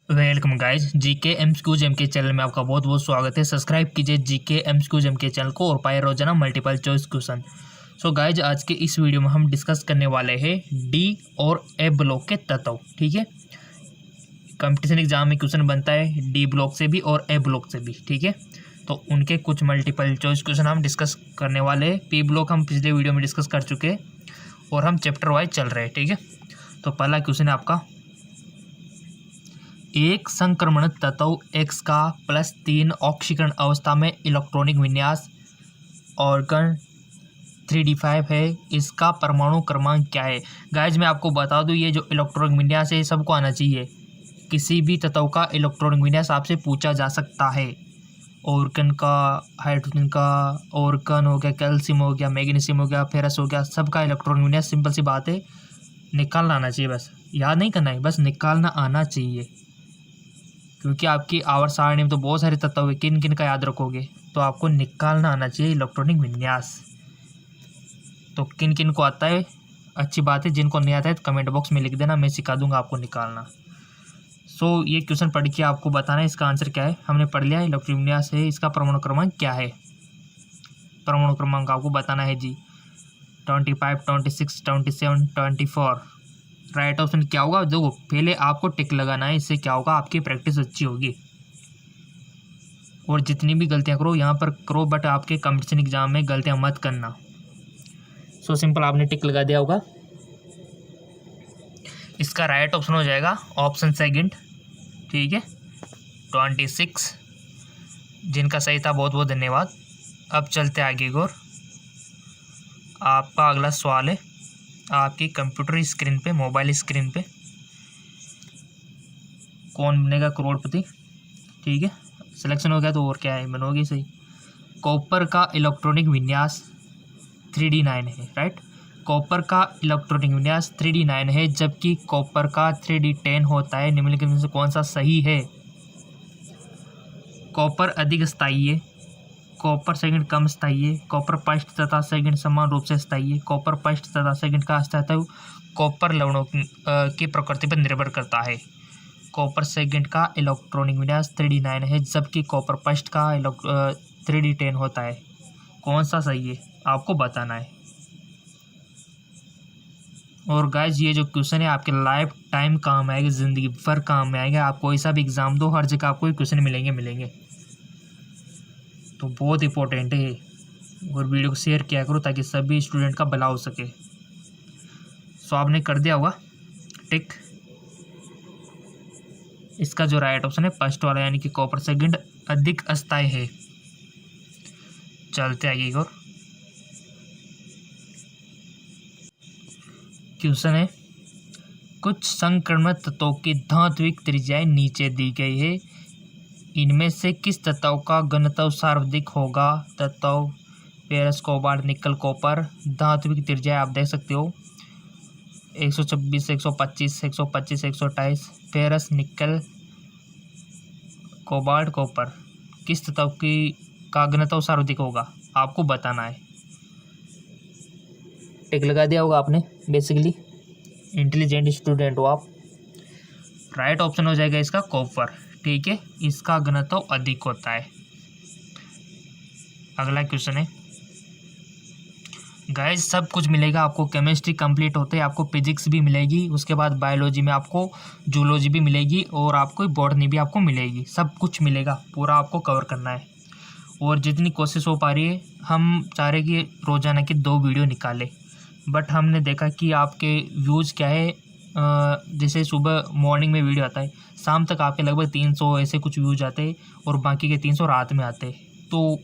Welcome guys, GK MCQs MK channel में आपका बहुत बहुत स्वागत है। सब्सक्राइब कीजिए जीके एमसीक्यूज एमके चैनल को और पाए रोजाना multiple choice question. So guys, आज के इस वीडियो में हम डिस्कस करने वाले हैं डी और ए ब्लॉक के तत्व। ठीक है, कंपटीशन एग्जाम में क्वेश्चन बनता है डी ब्लॉक से भी और ए ब्लॉक से भी। ठीक है, तो उनके कुछ मल्टीपल चॉइस क्वेश्चन हम डिस्कस करने वाले हैं। पी ब्लॉक हम पिछले वीडियो में डिस्कस कर चुके हैं और हम चैप्टर वाइज चल रहे हैं। ठीक है, तो पहला क्वेश्चन है आपका, एक संक्रमण तत्व X का +3 ऑक्सीकरण अवस्था में इलेक्ट्रॉनिक विन्यास ऑर्गन 3d5 है, इसका परमाणु क्रमांक क्या है। गाइज मैं आपको बता दूं, ये जो इलेक्ट्रॉनिक विन्यास है सबको आना चाहिए। किसी भी तत्व का इलेक्ट्रॉनिक विन्यास आपसे पूछा जा सकता है। ऑर्गन का, हाइड्रोजन का, ऑर्गन हो गया, कैल्शियम हो गया, मैग्नीशियम हो गया, फेरस हो गया, सबका इलेक्ट्रॉनिक विन्यास सिंपल सी बात है, निकालना आना चाहिए। बस याद नहीं करना है, बस निकालना आना चाहिए। क्योंकि आपकी आवर्त सारणी में तो बहुत सारे तत्व है, किन किन का याद रखोगे, तो आपको निकालना आना चाहिए इलेक्ट्रॉनिक विन्यास। तो किन किन को आता है अच्छी बात है, जिनको नहीं आता है तो कमेंट बॉक्स में लिख देना, मैं सिखा दूंगा आपको निकालना। सो ये क्वेश्चन पढ़ के आपको बताना है इसका आंसर क्या है। हमने पढ़ लिया इलेक्ट्रॉनिक विन्यास है, इसका परमाणु क्रमांक क्या है। परमाणु क्रमांक आपको बताना है जी 25, 26, 27, 24। राइट ऑप्शन क्या होगा, देखो पहले आपको टिक लगाना है, इससे क्या होगा आपकी प्रैक्टिस अच्छी होगी। और जितनी भी गलतियां करो यहाँ पर करो, बट आपके कंपटीशन एग्जाम में गलतियां मत करना। सो सिंपल आपने टिक लगा दिया होगा, इसका राइट ऑप्शन हो जाएगा ऑप्शन सेकंड। ठीक है, 26। जिनका सही था बहुत बहुत धन्यवाद। अब चलते आगे और आपका अगला सवाल है आपकी कंप्यूटर स्क्रीन पे, मोबाइल स्क्रीन पे, कौन बनेगा करोड़पति। ठीक है, सिलेक्शन हो गया तो और क्या है, बनोगे सही। कॉपर का इलेक्ट्रॉनिक विन्यास 3d9 है। राइट, कॉपर का इलेक्ट्रॉनिक विन्यास 3d9 है, जबकि कॉपर का 3d10 होता है। निम्नलिखित में से कौन सा सही है। कॉपर अधिक स्थायी है, कॉपर सेकंड कम स्थायी है, कॉपर फर्स्ट तथा सेकंड समान रूप से स्थायी है, कॉपर फर्स्ट तथा सेकंड का स्थायित्व कॉपर लवणों की प्रकृति पर निर्भर करता है। कॉपर सेकंड का इलेक्ट्रॉनिक विन्यास 3d9 है, जबकि कॉपर फर्स्ट का 3d10 होता है। कौन सा सही है आपको बताना है। और गाइज ये जो क्वेश्चन है आपके लाइफ टाइम काम आएगा, ज़िंदगी भर काम में आएगा। आप कोई सा भी एग्ज़ाम दो, हर जगह आपको क्वेश्चन मिलेंगे। तो बहुत इंपॉर्टेंट है। और वीडियो को शेयर किया करो ताकि सभी स्टूडेंट का भला हो सके। सो आपने कर दिया होगा टिक। इसका जो राइट ऑप्शन है फर्स्ट वाला, यानी कि कॉपर सेकंड अधिक अस्थायी है। चलते आगे और क्वेश्चन है, कुछ संक्रमण तत्वों की धात्विक त्रिज्याएं नीचे दी गई है, इनमें से किस तत्व का घनत्व सर्वाधिक होगा। तत्व फेरस, कोबाल्ट, निकल, कॉपर। धात्विक त्रिज्या आप देख सकते हो 126, 125, 125, 128। फेरस, निकल, कोबाल्ट, कॉपर, किस तत्व की का घनत्व सर्वाधिक होगा आपको बताना है। टिक लगा दिया होगा आपने, बेसिकली इंटेलिजेंट स्टूडेंट हो आप। राइट ऑप्शन हो जाएगा इसका कॉपर। ठीक है, इसका घनत्व अधिक होता है। अगला क्वेश्चन है गाइस, सब कुछ मिलेगा आपको। केमिस्ट्री कंप्लीट होते ही आपको फिजिक्स भी मिलेगी, उसके बाद बायोलॉजी में आपको जूलॉजी भी मिलेगी और आपको बॉटनी भी आपको मिलेगी। सब कुछ मिलेगा, पूरा आपको कवर करना है। और जितनी कोशिश हो पा रही है, हम चाह रहे कि रोजाना की 2 वीडियो निकालें, बट हमने देखा कि आपके व्यूज़ क्या है। जैसे सुबह मॉर्निंग में वीडियो आता है, शाम तक आपके लगभग 300 ऐसे कुछ व्यूज आते हैं और बाकी के 300 रात में आते हैं। तो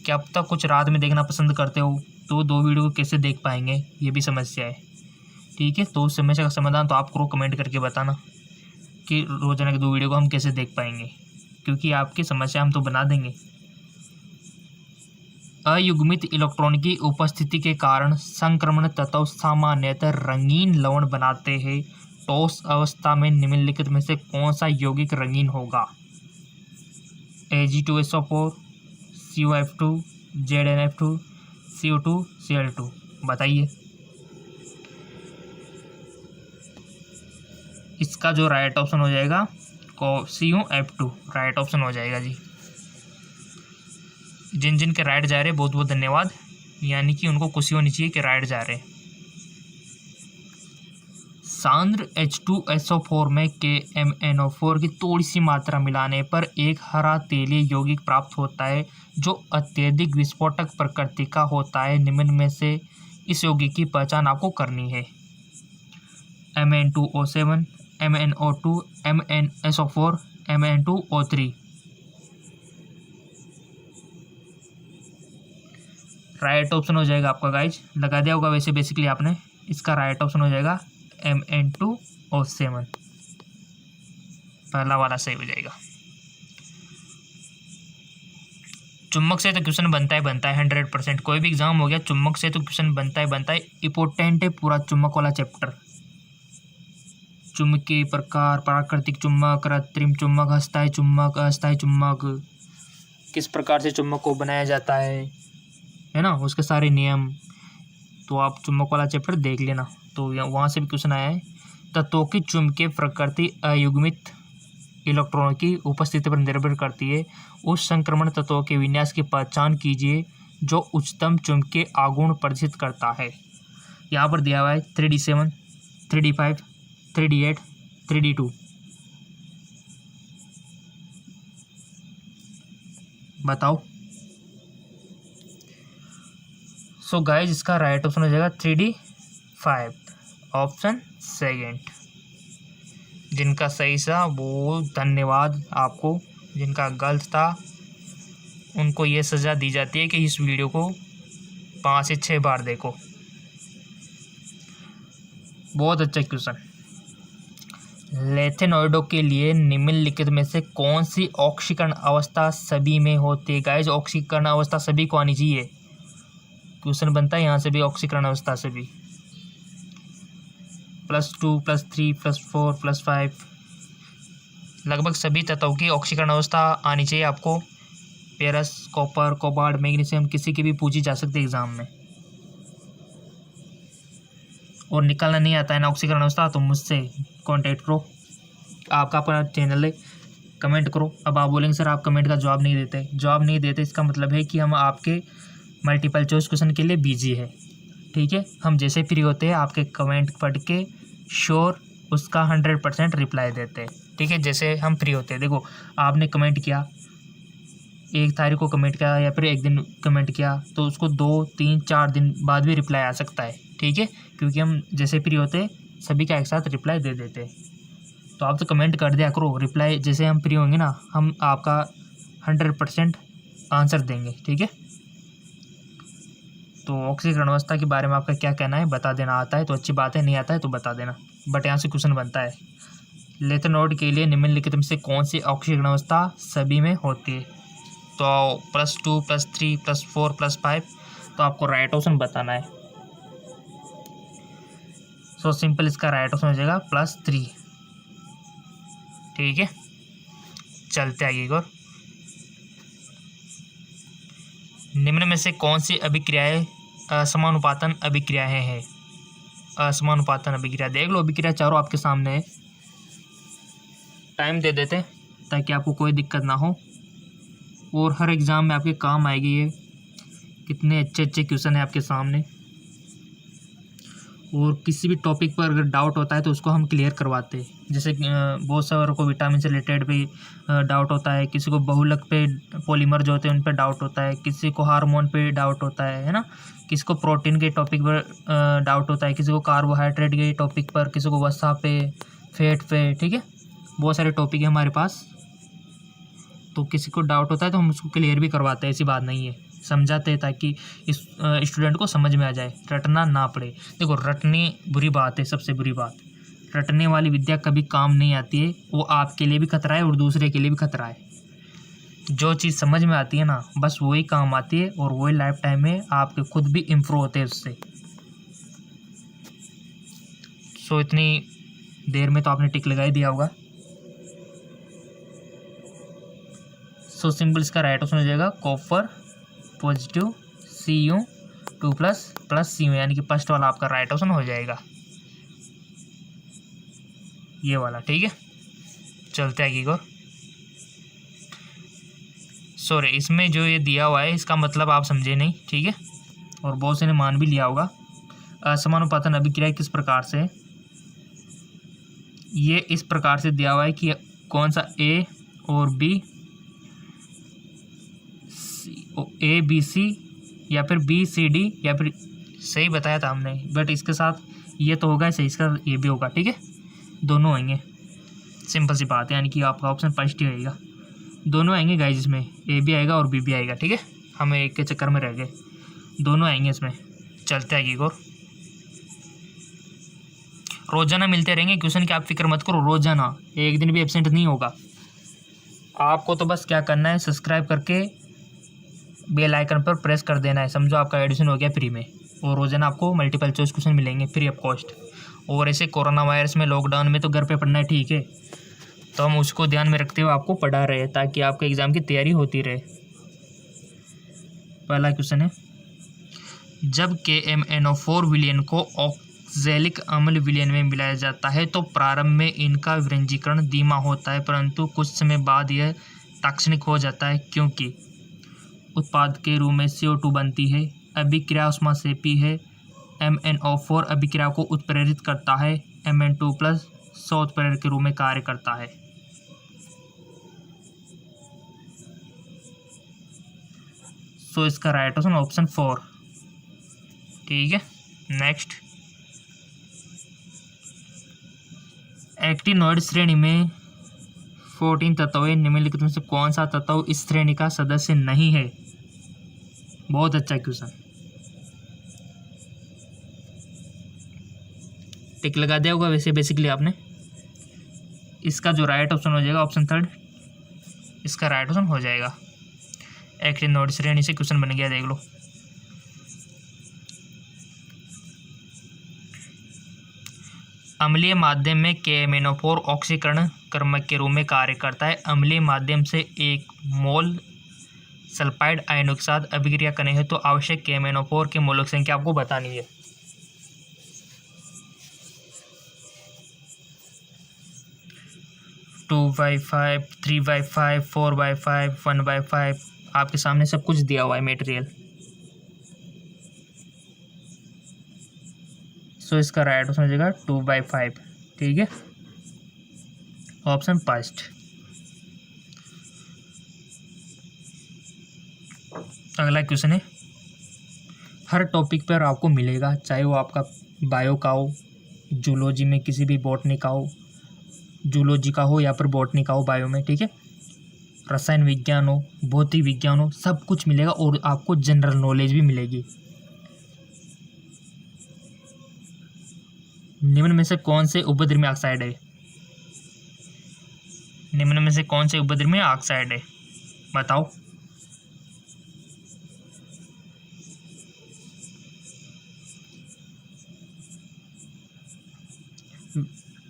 क्या अब तक कुछ रात में देखना पसंद करते हो, तो 2 वीडियो को कैसे देख पाएंगे, ये भी समस्या है। ठीक है, तो उस समस्या का समाधान तो आप करो, कमेंट करके बताना कि रोजाना के 2 वीडियो को हम कैसे देख पाएंगे, क्योंकि आपकी समस्या हम तो बना देंगे। अयुग्मित इलेक्ट्रॉन की उपस्थिति के कारण संक्रमण तत्व सामान्यतः रंगीन लवण बनाते हैं। ठोस अवस्था में निम्नलिखित में से कौन सा यौगिक रंगीन होगा। Ag2SO4, CuF2, ZnF2, CO2, Cl2। बताइए। इसका जो राइट ऑप्शन हो जाएगा CuF2 राइट ऑप्शन हो जाएगा जी। जिन जिन के राइट जा रहे बहुत बहुत धन्यवाद, यानी कि उनको खुशी होनी चाहिए कि राइट जा रहे हैं। सांद्र H2SO4 में KMnO4 की थोड़ी सी मात्रा मिलाने पर एक हरा तेलीय यौगिक प्राप्त होता है जो अत्यधिक विस्फोटक प्रकृति का होता है। निम्न में से इस यौगिक की पहचान आपको करनी है। Mn2O7, MnO2, MnSO4, Mn2O3। Right option हो जाएगा आपका गाइज, लगा दिया होगा वैसे बेसिकली आपने। इसका राइट ऑप्शन हो जाएगा Mn2O7, पहला वाला सही हो जाएगा। चुम्बक से तो क्वेश्चन बनता है 100%। कोई भी एग्जाम हो गया, चुम्बक से तो क्वेश्चन बनता है। इंपॉर्टेंट है पूरा चुम्बक वाला चैप्टर। चुम्बकीय प्रकार, प्राकृतिक चुम्बक, कृत्रिम चुम्बक, अस्थायी चुम्बक, अस्थायी चुम्बक, किस प्रकार से चुम्बक को बनाया जाता है ना, उसके सारे नियम। तो आप चुम्बक वाला चैप्टर देख लेना। तो वहाँ से भी क्वेश्चन आया है। तत्वों की चुम्बकीय प्रकृति अयुग्मित इलेक्ट्रॉनों की उपस्थिति पर निर्भर करती है। उस संक्रमण तत्वों के विन्यास की पहचान कीजिए जो उच्चतम चुम्बकीय आघूर्ण प्रदर्शित करता है। यहाँ पर दिया हुआ है 3D7, 3D5, 3D8, 3D2। बताओ। सो गाइज इसका राइट ऑप्शन हो जाएगा 3D5, ऑप्शन सेकेंड। जिनका सही था वो धन्यवाद आपको, जिनका गलत था उनको ये सज़ा दी जाती है कि इस वीडियो को 5 से 6 बार देखो। बहुत अच्छा क्वेश्चन। लेथेनॉइडों के लिए निम्नलिखित में से कौन सी ऑक्सीकरण अवस्था सभी में होती है। गाइज ऑक्सीकरण अवस्था सभी को आनी चाहिए, क्वेश्चन बनता है यहाँ से भी। ऑक्सीकरण अवस्था से भी +2, +3, +4, +5 लगभग सभी तत्वों की ऑक्सीकरण अवस्था आनी चाहिए आपको। पेरस, कॉपर, कोबाल्ट, मैग्नीशियम किसी की भी पूछी जा सकती है एग्जाम में। और निकालना नहीं आता है ना ऑक्सीकरण अवस्था तो मुझसे कांटेक्ट करो। आपका अपना चैनल है, कमेंट करो। अब आप बोलेंगे सर आप कमेंट का जवाब नहीं देते, इसका मतलब है कि हम आपके मल्टीपल चॉइस क्वेश्चन के लिए बिजी है। ठीक है, हम जैसे फ्री होते हैं आपके कमेंट पढ़ के श्योर उसका 100% रिप्लाई देते हैं। ठीक है, जैसे हम फ्री होते हैं। देखो आपने कमेंट किया, 1 तारीख को कमेंट किया या फिर 1 दिन कमेंट किया तो उसको 2, 3, 4 दिन बाद भी रिप्लाई आ सकता है। ठीक है, क्योंकि हम जैसे फ्री होते सभी का एक साथ रिप्लाई दे देते। तो आप तो कमेंट कर दिया करो, रिप्लाई जैसे हम फ्री होंगे ना हम आपका 100% आंसर देंगे। ठीक है, तो ऑक्सीकरण अवस्था के बारे में आपका क्या कहना है बता देना। आता है तो अच्छी बात है, नहीं आता है तो बता देना। बट यहाँ से क्वेश्चन बनता है लेथेनॉइड के लिए निम्नलिखित में से कौन सी ऑक्सीकरण अवस्था सभी में होती है। तो +2, +3, +4, +5 तो आपको राइट ऑप्शन बताना है। सो सिंपल इसका राइट ऑप्शन हो जाएगा +3। ठीक है, चलते आगे और। निम्न में से कौन सी अभिक्रियाएं असमानुपातन अभिक्रियाएं हैं। असमानुपातन अभिक्रिया देख लो, अभिक्रिया चारों आपके सामने है। टाइम दे देते ताकि आपको कोई दिक्कत ना हो और हर एग्ज़ाम में आपके काम आएगी। ये कितने अच्छे अच्छे क्वेश्चन है आपके सामने। और किसी भी टॉपिक पर अगर डाउट होता है तो उसको हम क्लियर करवाते हैं। जैसे बहुत सारों को विटामिन से रिलेटेड भी डाउट होता है, किसी को बहुलक पे पॉलीमर जो होते हैं उन पे डाउट होता है, किसी को हार्मोन पे डाउट होता है ना, किसी को प्रोटीन के टॉपिक पर डाउट होता है, किसी को कार्बोहाइड्रेट के टॉपिक पर, किसी को वसा पे, फैट पे। ठीक है, बहुत सारे टॉपिक है हमारे पास। तो किसी को डाउट होता है तो हम उसको क्लियर भी करवाते हैं, ऐसी बात नहीं है, समझाते हैं ताकि इस स्टूडेंट को समझ में आ जाए, रटना ना पड़े। देखो रटनी बुरी बात है, सबसे बुरी बात। रटने वाली विद्या कभी काम नहीं आती है, वो आपके लिए भी खतरा है और दूसरे के लिए भी खतरा है। जो चीज़ समझ में आती है ना बस वही काम आती है और वही लाइफ टाइम में आपके खुद भी इम्प्रूव होते हैं उससे। सो इतनी देर में तो आपने टिक लगा ही दिया होगा। सो सिंपल इसका राइट ऑप्शन हो जाएगा कॉपर पॉजिटिव Cu2++Cu, यानी कि फर्स्ट वाला आपका राइट ऑप्शन हो जाएगा, ये वाला। ठीक है, चलते आगे को। सॉरी, इसमें जो ये दिया हुआ है इसका मतलब आप समझे नहीं, ठीक है, और बहुत से ने मान भी लिया होगा। असमानुपातन अभिक्रिया किस प्रकार से, ये इस प्रकार से दिया हुआ है कि कौन सा ए और बी, ए बी सी या फिर बी सी डी, या फिर सही बताया था हमने, बट इसके साथ ये तो होगा सही, इसका ये भी होगा, ठीक है, दोनों आएंगे। सिंपल सी बात है, यानी कि आपका ऑप्शन फर्स्ट ही रहेगा। दोनों आएंगे गाइस, इसमें ए भी आएगा और बी भी आएगा, ठीक है, हमें एक के चक्कर में रह गए, दोनों आएंगे इसमें। चलते आएगी और रोजाना मिलते रहेंगे क्वेश्चन की, आप फिक्र मत करो, रोजाना, एक दिन भी एब्सेंट नहीं होगा। आपको तो बस क्या करना है, सब्सक्राइब करके बेल आइकन पर प्रेस कर देना है, समझो आपका एडिशन हो गया फ्री में, और रोजाना आपको मल्टीपल चॉइस क्वेश्चन मिलेंगे फ्री ऑफ कॉस्ट। और ऐसे कोरोना वायरस में, लॉकडाउन में तो घर पे पढ़ना है, ठीक है, तो हम उसको ध्यान में रखते हुए आपको पढ़ा रहे हैं ताकि आपके एग्ज़ाम की तैयारी होती रहे। पहला क्वेश्चन है, जब KMnO4 विलयन को ऑक्जेलिक अम्ल विलयन में मिलाया जाता है तो प्रारंभ में इनका विरंजीकरण धीमा होता है, परंतु कुछ समय बाद यह ताक्षणिक हो जाता है, क्योंकि उत्पाद के रूप में CO2 बनती है, अभिक्रिया ऊष्माक्षेपी है, MnO4 अभिक्रिया को उत्प्रेरित करता है, Mn2+ स्वउत्प्रेरक के रूप में कार्य करता है। सो इसका राइट ऑप्शन ऑप्शन 4, ठीक है। नेक्स्ट, एक्टिनोइड श्रेणी में 14 तत्व है, निम्नलिखित में से कौन सा तत्व इस श्रेणी का सदस्य नहीं है? बहुत अच्छा क्वेश्चन, टिक लगा दिया होगा वैसे बेसिकली आपने। इसका जो राइट ऑप्शन हो जाएगा ऑप्शन 3, इसका राइट ऑप्शन हो जाएगा। एक्टिनोइड श्रेणी से क्वेश्चन बन गया, देख लो। अम्लीय माध्यम में KMnO4 ऑक्सीकरण कर्मक के रूप में कार्य करता है। अम्लीय माध्यम से 1 मोल सल्फाइड आयनों के साथ अभिक्रिया करने है तो आवश्यक KMnO4 के मोलक संख्या आपको बतानी है। टू बाई 5, 3/5, 4/5, 1/5, आपके सामने सब कुछ दिया हुआ है मटेरियल। सो इसका राइट ऑप्शन हो जाएगा 2/5, ठीक है, ऑप्शन फर्स्ट। अगला क्वेश्चन है, हर टॉपिक पर आपको मिलेगा, चाहे वो आपका बायो का हो, जूलॉजी में किसी भी बॉटनी का हो, जूलॉजी का हो या फिर बॉटनी का हो, बायो में, ठीक है, रसायन विज्ञान हो, भौतिक विज्ञान हो, सब कुछ मिलेगा और आपको जनरल नॉलेज भी मिलेगी। निम्न में से कौन से उपद्रवी ऑक्साइड है? निम्न में से कौन से उपद्रवी ऑक्साइड है, बताओ।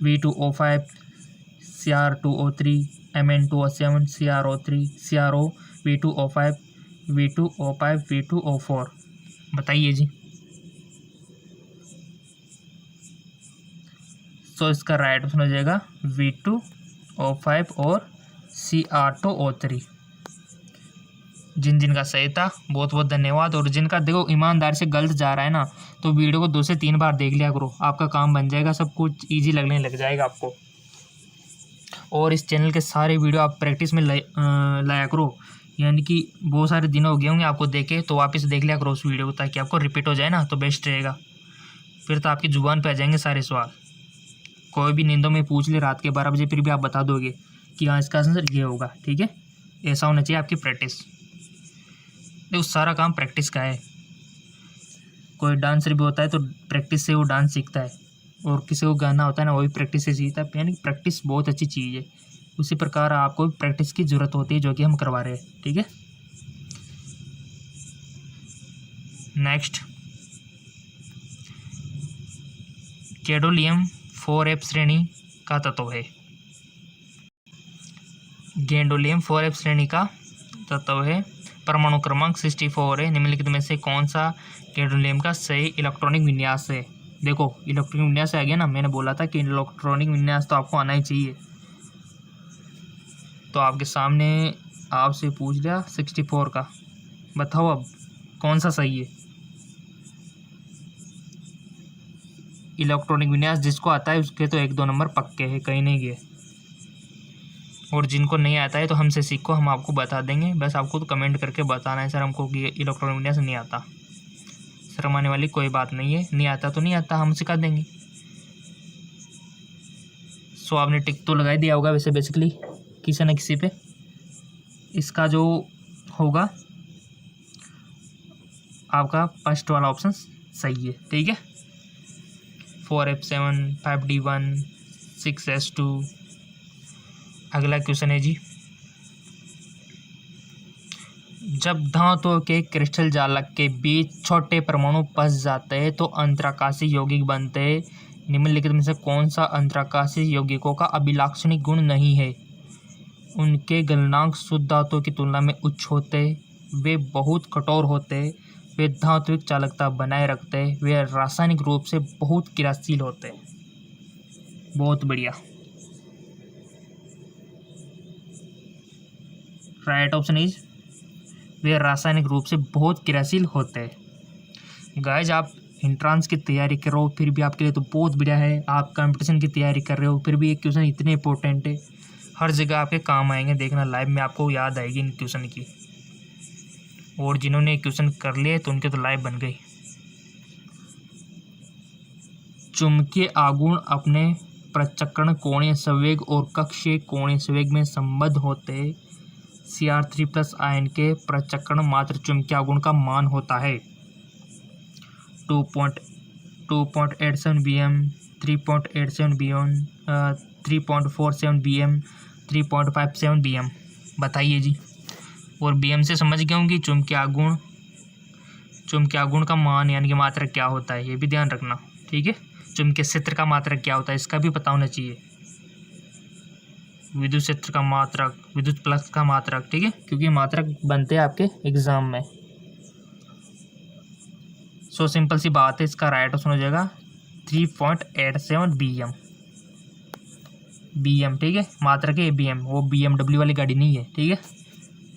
V2O5, Cr2O3, Mn2O7, CrO3, CrO, V2O5, V2O5, V2O4, बताइए जी। तो इसका राइट ऑप्शन हो जाएगा V2O5 और Cr2O3। जिनका सही था बहुत बहुत धन्यवाद, और जिनका देखो ईमानदार से गलत जा रहा है ना, तो वीडियो को 2 से 3 बार देख लिया करो, आपका काम बन जाएगा, सब कुछ इजी लगने लग जाएगा आपको। और इस चैनल के सारे वीडियो आप प्रैक्टिस में लाया करो, यानी कि बहुत सारे दिन हो गए होंगे आपको देखे, तो वापस देख लिया करो उस वीडियो को, ताकि आपको रिपीट हो जाए ना, तो बेस्ट रहेगा। फिर तो आपकी जुबान पे आ जाएंगे सारे सवाल, कोई भी नींदों में पूछ ले रात के 12 बजे, फिर भी आप बता दोगे कि हाँ इसका आंसर ये होगा, ठीक है। ऐसा होना चाहिए आपकी प्रैक्टिस। देखो सारा काम प्रैक्टिस का है। कोई डांसर भी होता है तो प्रैक्टिस से वो डांस सीखता है, और किसी को गाना होता है ना, वो भी प्रैक्टिस से सीखता है, यानी प्रैक्टिस बहुत अच्छी चीज़ है। उसी प्रकार आपको प्रैक्टिस की ज़रूरत होती है, जो कि हम करवा रहे हैं, ठीक है। नेक्स्ट, गैंडोलियम 4F श्रेणी का तत्व है। गैंडोलियम 4F श्रेणी का तत्व है, परमाणु क्रमांक 64 है। निम्नलिखित में से कौन सा गैंडोलियम का सही इलेक्ट्रॉनिक विन्यास है? देखो इलेक्ट्रॉनिक विन्यास आ गया ना, मैंने बोला था कि इलेक्ट्रॉनिक विन्यास तो आपको आना ही चाहिए। तो आपके सामने आपसे पूछ लिया 64 का, बताओ अब कौन सा सही है। इलेक्ट्रॉनिक विन्यास जिसको आता है उसके तो 1-2 नंबर पक्के हैं, कहीं नहीं गए। और जिनको नहीं आता है तो हमसे सीखो, हम आपको बता देंगे। बस आपको तो कमेंट करके बताना है सर हमको कि इलेक्ट्रॉनिक विन्यास नहीं आता। शर्माने वाली कोई बात नहीं है, नहीं आता तो नहीं आता, हम सिखा देंगे। सो आपने टिक तो लगा ही दिया होगा वैसे बेसिकली किसी न किसी पे। इसका जो होगा आपका फर्स्ट वाला ऑप्शन सही है, ठीक है। 4F7 5D1 6S2। अगला क्वेश्चन है जी, जब धातुओं के क्रिस्टल जालक के बीच छोटे परमाणु फंस जाते हैं तो अंतराकाशीय यौगिक बनते हैं। निम्नलिखित में से कौन सा अंतराकाशीय यौगिकों का अभिलाक्षणिक गुण नहीं है। उनके गलनांक शुद्ध धातुओं की तुलना में उच्च होते, वे बहुत कठोर होते, वे धात्विक चालकता बनाए रखते, वे रासायनिक रूप से बहुत क्रियाशील होते। बहुत बढ़िया, राइट ऑप्शन इज वे रासायनिक रूप से बहुत क्रियाशील होते हैं। गाइज आप एंट्रांस की तैयारी कर रहे हो फिर भी आपके लिए तो बहुत बढ़िया है। आप कंपटीशन की तैयारी कर रहे हो फिर भी ये क्वेश्चन इतने इंपॉर्टेंट है, हर जगह आपके काम आएंगे। देखना लाइव में आपको याद आएगी इन क्वेश्चन की। और जिन्होंने क्वेश्चन कर लिए तो उनके तो लाइव बन गई। चुंबकीय आघूर्ण अपने प्रचक्रण कोणीय संवेग और कक्षीय कोणीय संवेग में संबद्ध होते। Cr3+ आयन के प्रचक्रण मात्र चुंबकीय आघूर्ण का मान होता है 2.87 bm, 3.87 bm, 3.47 bm, 3.57 bm। बताइए जी। और bm से समझ गए होंगे चुंबकीय आघूर्ण का मान यानी कि मात्रक क्या होता है, ये भी ध्यान रखना, ठीक है। चुंबकीय क्षेत्र का मात्रक क्या होता है इसका भी पता होना चाहिए। विद्युत क्षेत्र का मात्रक, विद्युत फ्लक्स का मात्रक, ठीक है, क्योंकि मात्रक बनते हैं आपके एग्जाम में। सो सिंपल सी बात है, इसका राइट ऑप्शन हो जाएगा 3.87 bm, ठीक है। मात्रक है bm, वो BMW वाली गाड़ी नहीं है, ठीक है।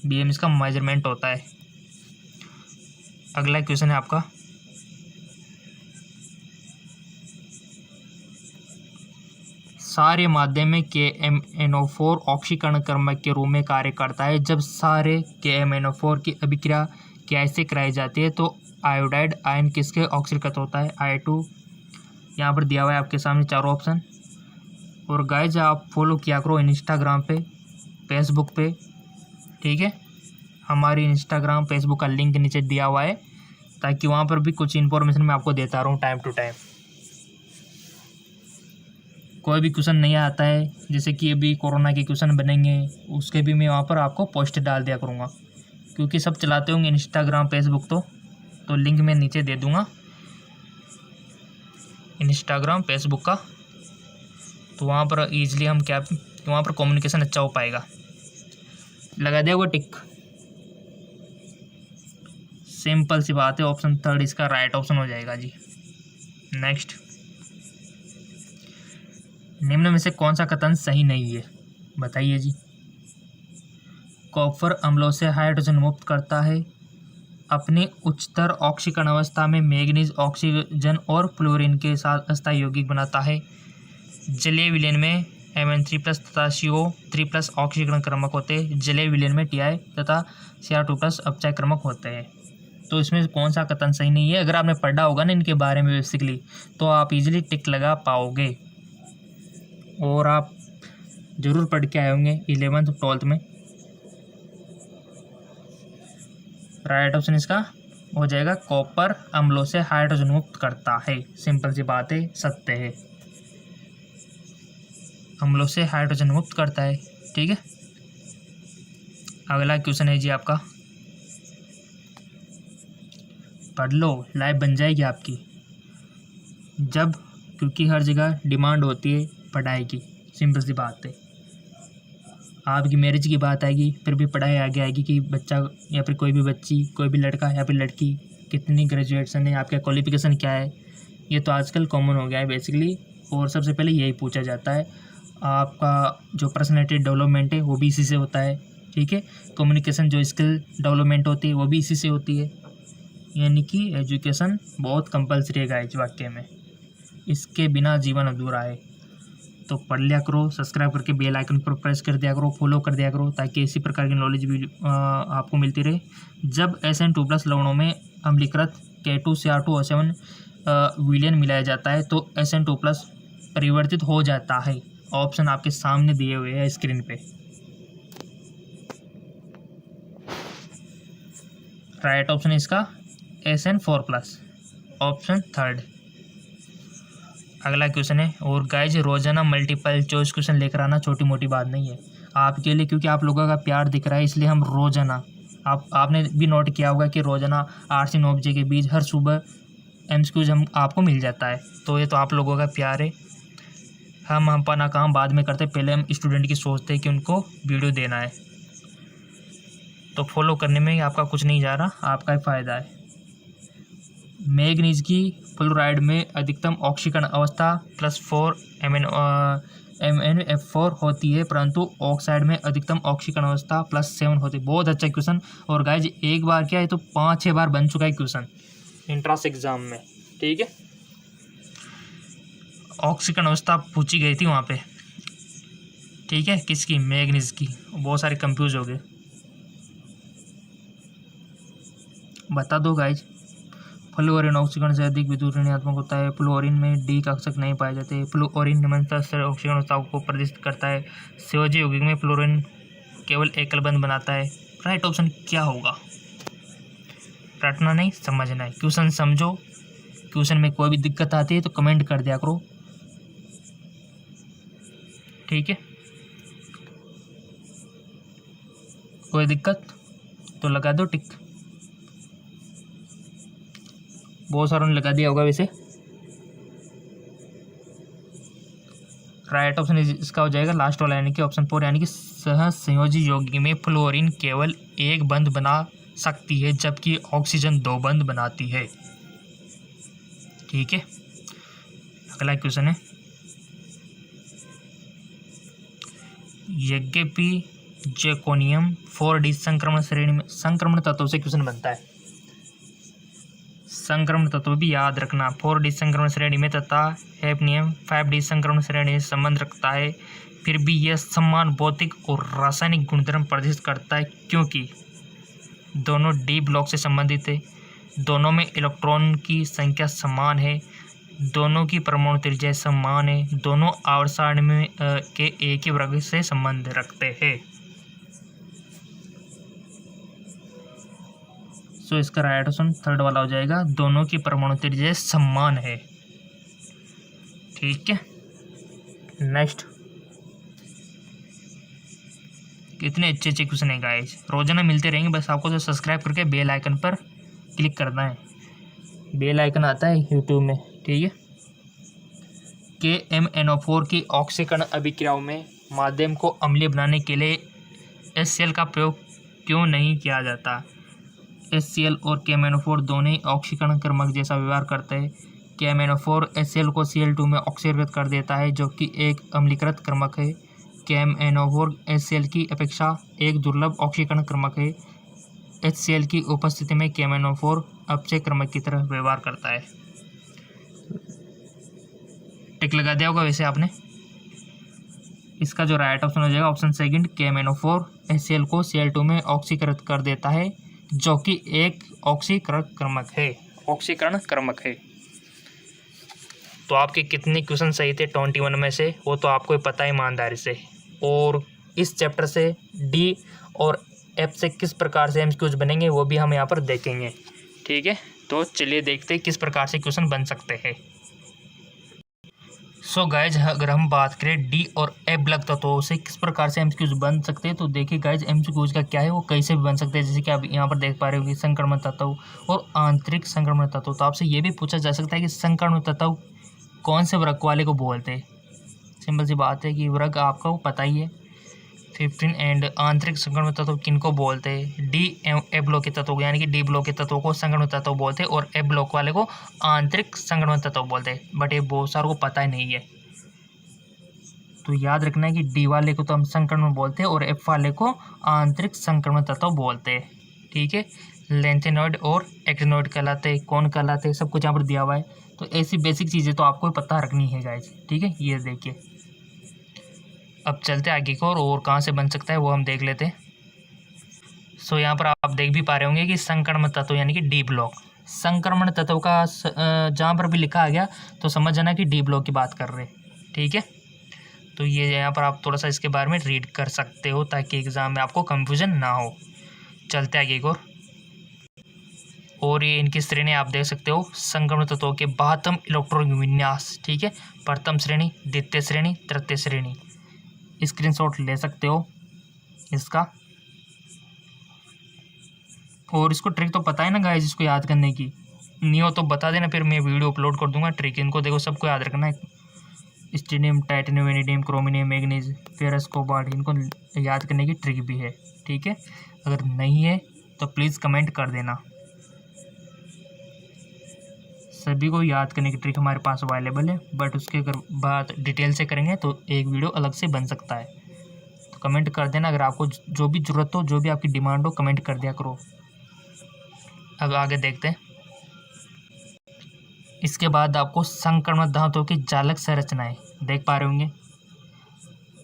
bm इसका मेजरमेंट होता है। अगला क्वेश्चन है आपका, सारे माध्यम में KMnO4 ऑक्सीकरण क्रमक के रूप में कार्य करता है। जब सारे KMnO4 की अभिक्रिया कैसे कराई जाती है तो आयोडाइड आयन किसके ऑक्सीकृत होता है, I2। यहाँ पर दिया हुआ है आपके सामने चारों ऑप्शन। और गाइज आप फॉलो किया करो इंस्टाग्राम पे, फेसबुक पे, ठीक है। हमारी इंस्टाग्राम फेसबुक का लिंक नीचे दिया हुआ है ताकि वहाँ पर भी कुछ इन्फॉर्मेशन मैं आपको देता रहूँ टाइम टू टाइम। कोई भी क्वेश्चन नहीं आता है, जैसे कि अभी कोरोना के क्वेश्चन बनेंगे उसके भी मैं वहाँ पर आपको पोस्ट डाल दिया करूँगा, क्योंकि सब चलाते होंगे इंस्टाग्राम फेसबुक तो लिंक मैं नीचे दे दूँगा इंस्टाग्राम फेसबुक का। तो वहाँ पर ईजिली हम क्या, वहाँ पर कम्युनिकेशन अच्छा हो पाएगा। लगा दिया वो टिक, सिंपल सी बात है। ऑप्शन 3 इसका राइट ऑप्शन हो जाएगा जी। नेक्स्ट, निम्न में से कौन सा कथन सही नहीं है, बताइए जी। कॉपर अम्लों से हाइड्रोजन मुक्त करता है। अपने उच्चतर ऑक्सीकरण अवस्था में मैग्नीज ऑक्सीजन और फ्लोरीन के साथ अस्थायी यौगिक बनाता है। जलीय विलयन में Mn3+ तथा CO3+ ऑक्सीकरण क्रमक होते हैं। जलीय विलयन में Ti तथा Cr2+ अपचय क्रमक होते हैं। तो इसमें कौन सा कथन सही नहीं है? अगर आपने पढ़ा होगा ना इनके बारे में बेसिकली तो आप इजीली टिक लगा पाओगे। और आप ज़रूर पढ़ के आए होंगे 11th 12th में। राइट ऑप्शन इसका हो जाएगा कॉपर अम्लों से हाइड्रोजन मुक्त करता है। सिंपल सी बात है, सत्य है, अम्लों से हाइड्रोजन मुक्त करता है, ठीक है। अगला क्वेश्चन है जी आपका, पढ़ लो, लाइव बन जाएगी आपकी। जब, क्योंकि हर जगह डिमांड होती है पढ़ाई की, सिंपल सी बात है। आपकी मैरिज की बात आएगी फिर भी पढ़ाई आगे आएगी कि बच्चा या फिर कोई भी बच्ची, कोई भी लड़का या फिर लड़की कितनी ग्रेजुएशन है, आपका क्वालिफिकेशन क्या है, ये तो आजकल कॉमन हो गया है बेसिकली। और सबसे पहले यही पूछा जाता है। आपका जो पर्सनैलिटी डेवलपमेंट है वो भी इसी से होता है। ठीक है, कम्युनिकेशन जो स्किल डेवलपमेंट होती है वो भी इसी से होती है। यानी कि एजुकेशन बहुत कंपलसरी है गाइस वाक्य में, इसके बिना जीवन अधूरा है। तो पढ़ लिया करो, सब्सक्राइब करके बेल आइकन पर प्रेस कर दिया करो, फॉलो कर दिया करो, ताकि इसी प्रकार की नॉलेज भी आपको मिलती रहे। जब SN2+ लवणों में अम्लीकृत K2Cr2O7 विलयन मिलाया जाता है तो SN2+ परिवर्तित हो जाता है। ऑप्शन आपके सामने दिए हुए हैं स्क्रीन पे। राइट ऑप्शन इसका SN4+, ऑप्शन थर्ड। अगला क्वेश्चन है, और गाइज रोजाना मल्टीपल चॉइस क्वेश्चन लेकर आना छोटी मोटी बात नहीं है आपके लिए, क्योंकि आप लोगों का प्यार दिख रहा है, इसलिए हम रोजाना, आपने भी नोट किया होगा कि रोजाना 8 से 9 बजे के बीच हर सुबह MCQs हम आपको मिल जाता है। तो ये तो आप लोगों का प्यार है। हम अपना काम बाद में करते, पहले हम स्टूडेंट की सोचते हैं कि उनको वीडियो देना है। तो फॉलो करने में आपका कुछ नहीं जा रहा, आपका ही फ़ायदा है। मैग्नीज की फ्लोराइड में अधिकतम ऑक्सीकरण अवस्था +4 MnF4 होती है, परंतु ऑक्साइड में अधिकतम ऑक्सीकरण अवस्था +7 होती है। बहुत अच्छा क्वेश्चन, और गाइज एक बार क्या है तो 5-6 बार बन चुका है क्वेश्चन इंट्रांस एग्जाम में। ठीक है, ऑक्सीकरण अवस्था पूछी गई थी वहाँ पे। ठीक है, किसकी? मैग्नीज की। बहुत सारे कंफ्यूज हो गए, बता दो गाइज। फ्लोरीन ऑक्सीकरण से अधिक विद्युत ऋणात्मक होता है। फ्लोरीन में D कक्षक नहीं पाए जाते। फ्लोरीन निम्नतर स्तर ऑक्सीकरण अवस्था को प्रदर्शित करता है। संयोजी यौगिक में फ्लोरीन केवल एकल बंध बनाता है। राइट ऑप्शन क्या होगा? रटना नहीं, समझना है। क्वेश्चन समझो, क्वेश्चन में कोई भी दिक्कत आती है तो कमेंट कर दिया करो। ठीक है, कोई दिक्कत तो लगा दो टिक। बहुत सारों ने लगा दिया होगा वैसे। राइट ऑप्शन इसका हो जाएगा लास्ट वाला, यानी कि ऑप्शन 4, यानी कि सहसंयोजी यौगिक में फ्लोरीन केवल एक बंध बना सकती है, जबकि ऑक्सीजन 2 बंध बनाती है। ठीक है, अगला क्वेश्चन है, यद्यपि ज़िरकोनियम 4D संक्रमण श्रेणी में संक्रमण तत्व से क्वेश्चन बनता है। संक्रमण तत्व भी याद रखना, 4D संक्रमण श्रेणी में तथा हैफनियम 5D संक्रमण श्रेणी से संबंध रखता है। फिर भी यह समान भौतिक और रासायनिक गुणधर्म प्रदर्शित करता है, क्योंकि दोनों D ब्लॉक से संबंधित है, दोनों में इलेक्ट्रॉन की संख्या समान है, दोनों की परमाणु त्रिज्या समान है, दोनों आवर्त सारणी में के एक ही वर्ग से संबंध रखते हैं। सो इसका राइट ऑप्शन थर्ड वाला हो जाएगा, दोनों की परमाणु त्रिज्या समान है। ठीक है, नेक्स्ट। कितने अच्छे अच्छे क्वेश्चन है गाइस, रोजाना मिलते रहेंगे, बस आपको तो सब्सक्राइब करके बेल आइकन पर क्लिक करना है। बेल आइकन आता है यूट्यूब में। ठीक है, KMnO4 की ऑक्सीकरण अभिक्रियाओं में माध्यम को अम्लीय बनाने के लिए HCl का प्रयोग क्यों नहीं किया जाता? HCl और KMnO4 दोनों ही ऑक्सीकरण क्रमक जैसा व्यवहार करते हैं। KMnO4 HCl को Cl2 में ऑक्सीकृत कर देता है, जो कि एक अम्लीकृत क्रमक है। KMnO4 HCl की अपेक्षा एक दुर्लभ ऑक्सीकरण क्रमक है। HCl की उपस्थिति में KMnO4 अपचय क्रमक की तरह व्यवहार करता है। टिक लगा दिया होगा वैसे आपने। इसका जो राइट ऑप्शन हो जाएगा ऑप्शन सेकंड, KMnO4 HCl को Cl2 में ऑक्सीकृत कर देता है, जो कि एक ऑक्सीकरण क्रमक है। तो आपके कितने क्वेश्चन सही थे 21 में से, वो तो आपको पता है ईमानदारी से। और इस चैप्टर से D और F से किस प्रकार से MCQs बनेंगे वो भी हम यहाँ पर देखेंगे। ठीक है, तो चलिए देखते हैं किस प्रकार से क्वेश्चन बन सकते हैं। सो गाइज, अगर हम बात करें D और F ब्लॉक तत्वों से किस प्रकार से MCQs बन सकते हैं, तो देखिए गाइज MCQs का क्या है, वो कैसे भी बन सकते हैं। जैसे कि आप यहाँ पर देख पा रहे हो कि संक्रमण तत्व और आंतरिक संक्रमण तत्व। तो आपसे ये भी पूछा जा सकता है कि संक्रमण तत्व कौन से वर्ग वाले को बोलते हैं। सिंपल सी बात है कि वर्ग आपको पता ही है 15। एंड आंतरिक संक्रमण तत्व किनको बोलते हैं? D F ब्लॉक के तत्वों को, यानी कि D ब्लॉक के तत्वों को संक्रमण तत्व बोलते हैं और F ब्लॉक वाले को आंतरिक संक्रमण तत्व बोलते हैं। बट ये बहुत सारों को पता ही नहीं है। तो याद रखना है कि डी वाले को तो हम संक्रमण बोलते हैं और एफ वाले को आंतरिक संक्रमण तत्व बोलते हैं। ठीक है, लेंथेनॉइड और एक्टिनॉइड कहलाते हैं, कौन कहलाते हैं, सब कुछ यहाँ पर दिया हुआ है। तो ऐसी बेसिक चीज़ें तो आपको पता रखनी है गाइज। ठीक है, ये देखिए। अब चलते आगे को और कहाँ से बन सकता है वो हम देख लेते हैं। सो यहाँ पर आप देख भी पा रहे होंगे कि संक्रमण तत्व यानी कि डी ब्लॉक, संक्रमण तत्व का जहाँ पर भी लिखा आ गया तो समझ जाना कि डी ब्लॉक की बात कर रहे हैं। ठीक है, तो ये यहाँ पर आप थोड़ा सा इसके बारे में रीड कर सकते हो ताकि एग्ज़ाम में आपको कंफ्यूजन ना हो। चलते आगे को और ये इनकी श्रेणी आप देख सकते हो, संक्रमण तत्वों के 72 इलेक्ट्रॉनिक विन्यास। ठीक है, प्रथम श्रेणी, द्वितीय श्रेणी, तृतीय श्रेणी। स्क्रीनशॉट ले सकते हो इसका। और इसको ट्रिक तो पता है ना गाइस, इसको याद करने की नहीं हो तो बता देना, फिर मैं वीडियो अपलोड कर दूंगा ट्रिक। इनको देखो सबको याद रखना है, scandium, titanium, vanadium, chromium, manganese, ferrous, cobalt, इनको याद करने की ट्रिक भी है। ठीक है, अगर नहीं है तो प्लीज़ कमेंट कर देना। सभी को याद करने की ट्रिक हमारे पास अवेलेबल है, बट उसके अगर बात डिटेल से करेंगे तो एक वीडियो अलग से बन सकता है। तो कमेंट कर देना, अगर आपको जो भी ज़रूरत हो, जो भी आपकी डिमांड हो, कमेंट कर दिया करो। अब आगे देखते हैं। इसके बाद आपको संक्रमण धातुओं की जालक संरचनाएं देख पा रहे होंगे।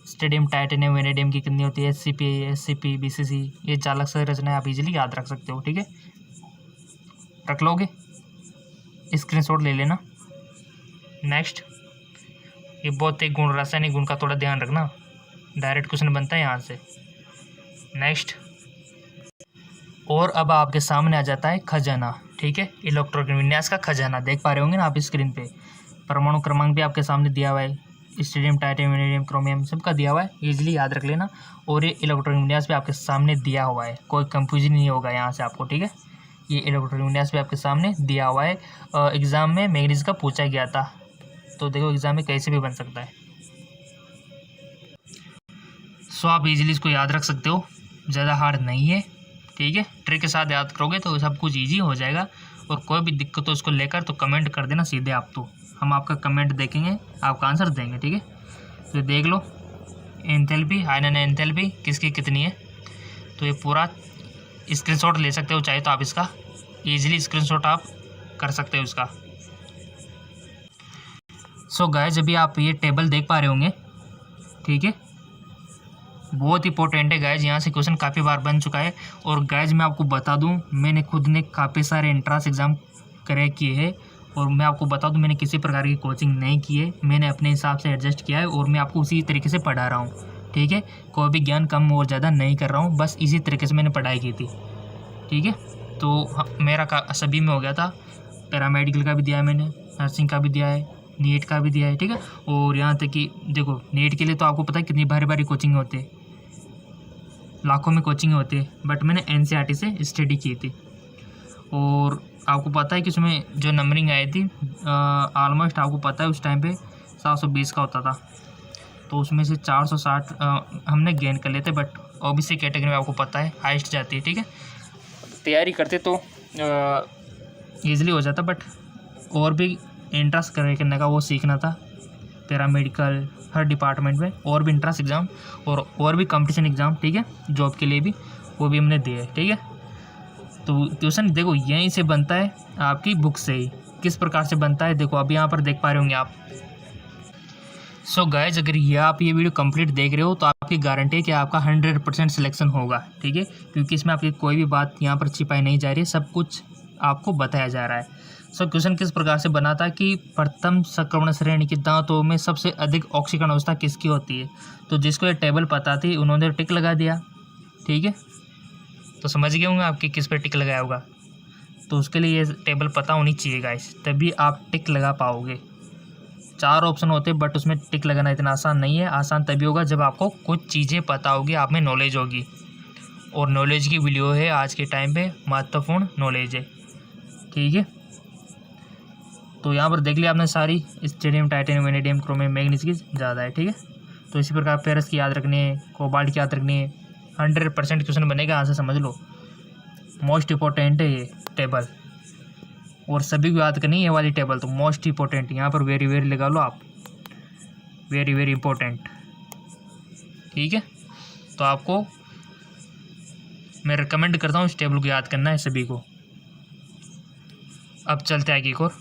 स्टेडियम, टाइटेनियम, वेनेडियम की कितनी होती है, SCP, BCC, ये जालक संरचनाएं आप इजीली याद रख सकते हो। ठीक है, रख लोगे, स्क्रीनशॉट ले लेना। नेक्स्ट, ये बहुत एक गुण, रासायनिक गुण का थोड़ा ध्यान रखना, डायरेक्ट क्वेश्चन बनता है यहाँ से। नेक्स्ट, और अब आपके सामने आ जाता है खजाना। ठीक है, इलेक्ट्रॉनिक विन्यास का खजाना देख पा रहे होंगे ना आप स्क्रीन पे। परमाणु क्रमांक भी आपके सामने दिया हुआ है, स्टेरियम, टाइटेनियम, वेनेडियम, क्रोमियम सबका दिया हुआ है, इजीली याद रख लेना। और ये इलेक्ट्रॉनिक विन्यास भी आपके सामने दिया हुआ है, कोई कंफ्यूजन नहीं होगा यहाँ से आपको। ठीक है, ये इलेक्ट्रॉनिक विन्यास भी आपके सामने दिया हुआ है। एग्ज़ाम में मैग्नीज का पूछा गया था, तो देखो एग्ज़ाम में कैसे भी बन सकता है। सो आप इजीली इसको याद रख सकते हो, ज़्यादा हार्ड नहीं है। ठीक है, ट्रिक के साथ याद करोगे तो सब कुछ ईजी हो जाएगा। और कोई भी दिक्कत हो इसको लेकर तो कमेंट कर देना सीधे आप, तो हम आपका कमेंट देखेंगे, आपका आंसर देंगे। ठीक है, तो देख लो एंथैल्पी, आयनन एंथैल्पी किसकी कितनी है, तो ये पूरा स्क्रीनशॉट ले सकते हो, चाहे तो आप इसका ईजिली स्क्रीनशॉट आप कर सकते हो इसका। सो गाइस, अभी आप ये टेबल देख पा रहे होंगे। ठीक है, बहुत इंपॉर्टेंट है गाइज, यहाँ से क्वेश्चन काफ़ी बार बन चुका है। और गाइज मैं आपको बता दूँ, मैंने खुद ने काफ़ी सारे एंट्रेंस एग्ज़ाम क्रैक किए हैं, और मैं आपको बता दूँ मैंने किसी प्रकार की कोचिंग नहीं की है, मैंने अपने हिसाब से एडजस्ट किया है और मैं आपको उसी तरीके से पढ़ा रहा हूँ। ठीक है, कोई भी ज्ञान कम और ज़्यादा नहीं कर रहा हूँ, बस इसी तरीके से मैंने पढ़ाई की थी। ठीक है, तो मेरा सभी में हो गया था, पैरामेडिकल का भी दिया है मैंने, नर्सिंग का भी दिया है, नीट का भी दिया है। ठीक है, और यहाँ तक कि देखो नीट के लिए तो आपको पता है कितनी भारी भारी कोचिंग होती है, लाखों में कोचिंग होती है, बट मैंने NCERT से स्टडी की थी। और आपको पता है कि उसमें जो नंबरिंग आई थी ऑलमोस्ट आपको पता है उस टाइम पे 720 का होता था, तो उसमें से 460 हमने गेन कर लेते, बट OBC कैटेगरी में आपको पता है हाइस्ट जाती है। ठीक है, तैयारी करते तो ईजिली हो जाता, बट और भी एंट्रेंस करने का वो सीखना था, पैरामेडिकल हर डिपार्टमेंट में और भी एंट्रेंस एग्ज़ाम और भी कंपटीशन एग्ज़ाम। ठीक है, जॉब के लिए भी वो भी हमने दिए। ठीक है, तो क्वेश्चन देखो यहीं से बनता है, आपकी बुक से ही किस प्रकार से बनता है देखो, अभी यहाँ पर देख पा रहे होंगे आप। सो गाइज, अगर आप ये वीडियो कंप्लीट देख रहे हो तो आपकी गारंटी है कि आपका 100% सिलेक्शन होगा। ठीक है, क्योंकि इसमें आपकी कोई भी बात यहाँ पर छिपाई नहीं जा रही है, सब कुछ आपको बताया जा रहा है। सो क्वेश्चन किस प्रकार से बना था कि प्रथम संक्रमण श्रेणी के दांतों में सबसे अधिक ऑक्सीकरण अवस्था किसकी होती है, तो जिसको ये टेबल पता थी उन्होंने टिक लगा दिया। ठीक है, तो समझ गए होंगे आपकी किस पे टिक लगाया होगा, तो उसके लिए ये टेबल पता होनी चाहिए गाइस, तभी आप टिक लगा पाओगे। 4 ऑप्शन होते हैं, बट उसमें टिक लगाना इतना आसान नहीं है। आसान तभी होगा जब आपको कुछ चीज़ें पता होगी, आप में नॉलेज होगी, और नॉलेज की वीडियो है आज के टाइम पे, महत्वपूर्ण नॉलेज है। ठीक है, तो यहाँ पर देख लिया आपने सारी, Stellarium, titanium, vanadium, chromium, manganese की ज़्यादा है। ठीक है, तो इसी प्रकार फेरस की याद रखनी है, कोबाल्ट की याद रखनी है, 100% क्वेश्चन बनेगा, यहाँ से समझ लो। मोस्ट इंपॉर्टेंट है ये टेबल, और सभी को याद करनी है ये वाली टेबल, तो मोस्ट इंपॉर्टेंट यहाँ पर वेरी वेरी लगा लो आप, वेरी वेरी इंपॉर्टेंट। ठीक है। तो आपको मैं रिकमेंड करता हूँ इस टेबल को याद करना है सभी को। अब चलते हैं आगे एक और।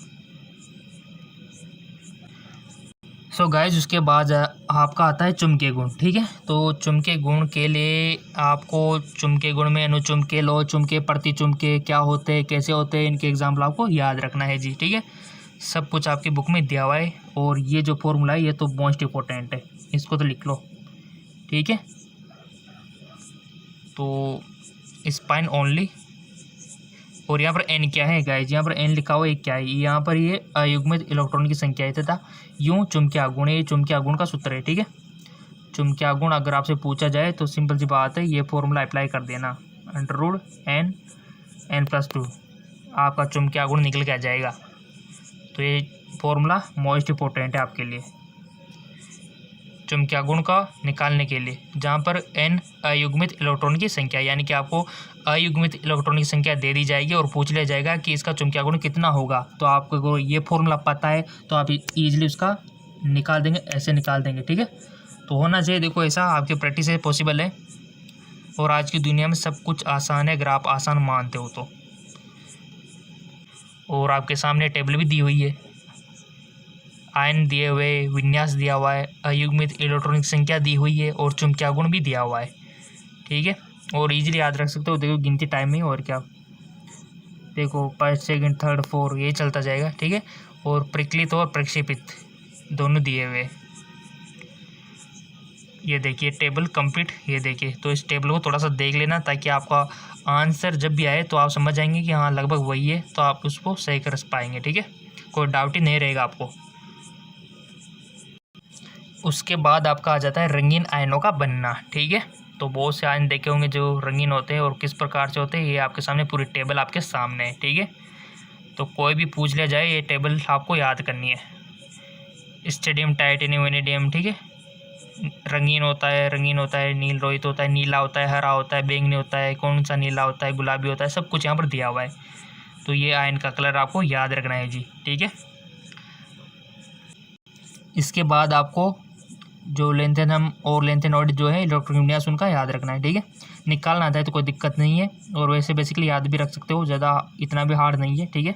सो गाइज उसके बाद आपका आता है चुम्बकीय गुण। ठीक है, तो चुम्बकीय गुण के लिए आपको चुम्बकीय गुण में अनुचुम्बकीय, लौह चुम्बकीय, प्रतिचुम्बकीय क्या होते हैं, कैसे होते हैं, इनके एग्जाम्पल आपको याद रखना है जी। ठीक है, सब कुछ आपकी बुक में दिया हुआ है। और ये जो फॉर्मूला है ये तो मोस्ट इंपॉर्टेंट है, इसको तो लिख लो। ठीक है, तो स्पाइन ओनली। और यहाँ पर एन क्या है गाइज, यहाँ पर एन लिखा हुआ है क्या है, यहाँ पर ये अयुग्मित इलेक्ट्रॉन की संख्या है तथा यूं चुम्बकीय आघूर्ण, ये चुम्बकीय आघूर्ण का सूत्र है। ठीक है, चुम्बकीय आघूर्ण अगर आपसे पूछा जाए तो सिंपल सी बात है, ये फॉर्मूला अप्लाई कर देना, √n+2 आपका चुम्बकीय आघूर्ण निकल के आ जाएगा। तो ये फॉर्मूला मोस्ट इंपॉर्टेंट है आपके लिए चुम्बकीय आघूर्ण का निकालने के लिए, जहाँ पर n अयुग्मित इलेक्ट्रॉन की संख्या, यानी कि आपको अयुग्मित इलेक्ट्रॉन की संख्या दे दी जाएगी और पूछ लिया जाएगा कि इसका चुम्बकीय आघूर्ण कितना होगा। तो आपको ये फॉर्मूला पता है तो आप इजीली उसका निकाल देंगे, ऐसे निकाल देंगे। ठीक है, तो होना चाहिए, देखो ऐसा आपकी प्रैक्टिस से पॉसिबल है। और आज की दुनिया में सब कुछ आसान है अगर आप आसान मानते हो तो। और आपके सामने टेबल भी दी हुई है, आयन दिए हुए, विन्यास दिया हुआ है, अयुग्मित इलेक्ट्रॉनिक संख्या दी हुई है और चुम्बकीय आघूर्ण भी दिया हुआ है। ठीक है, और इजीली याद रख सकते हो। देखो गिनती टाइम में, और क्या देखो 1st 2nd 3rd 4 ये चलता जाएगा। ठीक है, और प्रक्लित और प्रक्षेपित दोनों दिए हुए, ये देखिए टेबल कंप्लीट। ये देखिए, तो इस टेबल को थोड़ा सा देख लेना ताकि आपका आंसर जब भी आए तो आप समझ जाएंगे कि हाँ लगभग वही है, तो आप उसको सही कर पाएंगे। ठीक है, कोई डाउट ही नहीं रहेगा आपको। उसके बाद आपका आ जाता है रंगीन आयनों का बनना। ठीक है, तो बहुत से आयन देखे होंगे जो रंगीन होते हैं और किस प्रकार से होते हैं, ये आपके सामने पूरी टेबल आपके सामने है। ठीक है, तो कोई भी पूछ लिया जाए ये टेबल आपको याद करनी है। Stadium, titanium, vanadium. ठीक है, रंगीन होता है, नील रोहित होता है, नीला होता है, हरा होता है, बैंगनी होता है, कौन सा नीला होता है, गुलाबी होता है, सब कुछ यहाँ पर दिया हुआ है। तो ये आयन का कलर आपको याद रखना है जी। ठीक है, इसके बाद आपको जो लेंथेनम और लेंथेनॉइड जो है इलेक्ट्रॉनिक विन्यास उनका याद रखना है। ठीक है, निकालना आता है तो कोई दिक्कत नहीं है, और वैसे बेसिकली याद भी रख सकते हो, ज़्यादा इतना भी हार्ड नहीं है। ठीक है,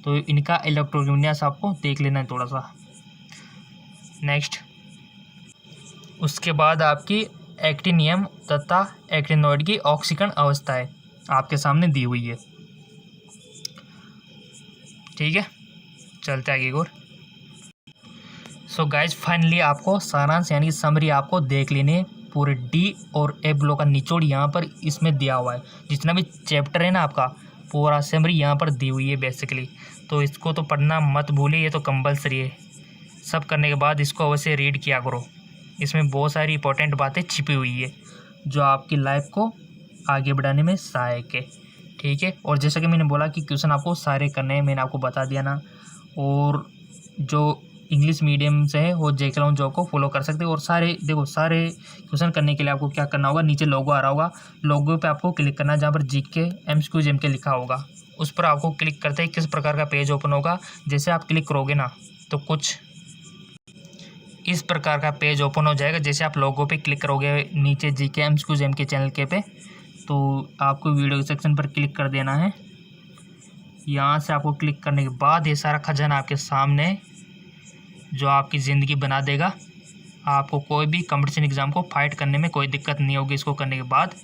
तो इनका इलेक्ट्रॉनिक विन्यास आपको देख लेना है थोड़ा सा। नेक्स्ट, उसके बाद आपकी एक्टिनियम तथा एक्टिनॉइड की ऑक्सीकरण अवस्थाएं आपके सामने दी हुई है। ठीक है, चलते आगे और। सो गाइज फाइनली आपको सारांश यानी समरी आपको देख लेने है। पूरे डी और ए ब्लॉक का निचोड़ यहाँ पर इसमें दिया हुआ है, जितना भी चैप्टर है ना आपका पूरा समरी यहाँ पर दी हुई है बेसिकली। तो इसको तो पढ़ना मत भूलिए, ये तो कंपलसरी है। सब करने के बाद इसको अवश्य रीड किया करो, इसमें बहुत सारी इंपॉर्टेंट बातें छिपी हुई है जो आपकी लाइफ को आगे बढ़ाने में सहायक है। ठीक है, और जैसा कि मैंने बोला कि क्वेश्चन आपको सारे करने हैं, मैंने आपको बता दिया ना। और जो इंग्लिश मीडियम से है वो जेके लॉन्ग जॉब को फॉलो कर सकते हो। और सारे देखो, सारे क्वेश्चन करने के लिए आपको क्या करना होगा, नीचे लोगो आ रहा होगा, लोगो पे आपको क्लिक करना है, जहाँ पर जीके एमसीक्यू जेएमके लिखा होगा उस पर आपको क्लिक करते ही किस प्रकार का पेज ओपन होगा। जैसे आप क्लिक करोगे ना तो कुछ इस प्रकार का पेज ओपन हो जाएगा। जैसे आप लोगो पे क्लिक करोगे नीचे जीके एमसीक्यू जेएमके चैनल के पे, तो आपको वीडियो सेक्शन पर क्लिक कर देना है। यहाँ से आपको क्लिक करने के बाद ये सारा खजाना आपके सामने जो आपकी ज़िंदगी बना देगा। आपको कोई भी कंपटीशन एग्ज़ाम को फाइट करने में कोई दिक्कत नहीं होगी इसको करने के बाद।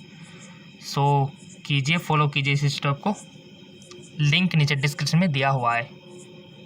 सो कीजिए, फॉलो कीजिए इस स्टेप को, लिंक नीचे डिस्क्रिप्शन में दिया हुआ है।